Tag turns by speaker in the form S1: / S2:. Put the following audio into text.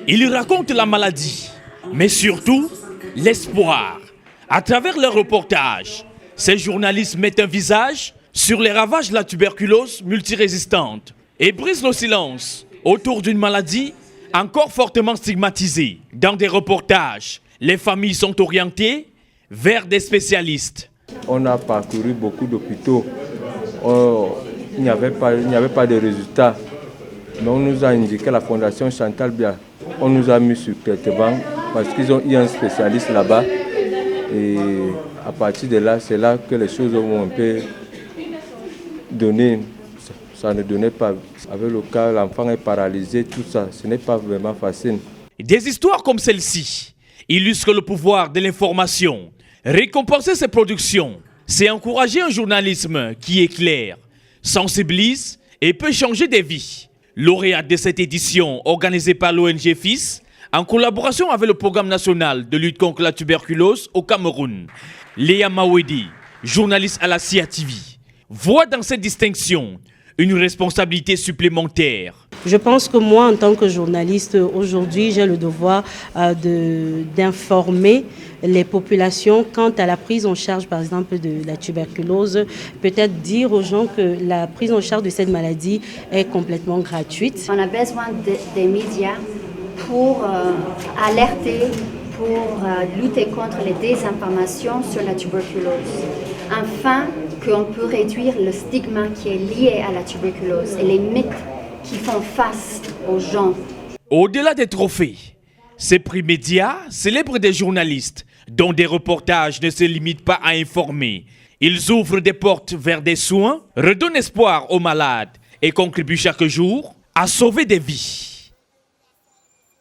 S1: Ils racontent la maladie, mais surtout l'espoir. À travers leurs reportages, ces journalistes mettent un visage sur les ravages de la tuberculose multirésistante et brisent le silence autour d'une maladie encore fortement stigmatisée. Dans des reportages, les familles sont orientées vers des spécialistes.
S2: On a parcouru beaucoup d'hôpitaux. Il n'y avait pas de résultats. Mais on nous a indiqué la fondation Chantal Bia. On nous a mis sur traitement parce qu'ils ont eu un spécialiste là-bas. Et à partir de là, c'est là que les choses vont un peu donner. Ça ne donnait pas. Avec le cas, l'enfant est paralysé, tout ça. Ce n'est pas vraiment facile.
S1: Des histoires comme celle-ci illustrent le pouvoir de l'information. Récompenser ces productions, c'est encourager un journalisme qui éclaire, sensibilise et peut changer des vies. Lauréate de cette édition organisée par l'ONG FIS, en collaboration avec le Programme national de lutte contre la tuberculose au Cameroun, Léa Mawedi, journaliste à la CIATV, voit dans cette distinction une responsabilité supplémentaire.
S3: Je pense que moi, en tant que journaliste, aujourd'hui, j'ai le devoir d'informer les populations quant à la prise en charge, par exemple, de la tuberculose. Peut-être dire aux gens que la prise en charge de cette maladie est complètement gratuite.
S4: On a besoin des médias pour alerter, pour lutter contre les désinformations sur la tuberculose. Afin qu'on peut réduire le stigma qui est lié à la tuberculose et les mythes qui font face aux gens.
S1: Au-delà des trophées, ces prix médias célèbrent des journalistes dont des reportages ne se limitent pas à informer. Ils ouvrent des portes vers des soins, redonnent espoir aux malades et contribuent chaque jour à sauver des vies.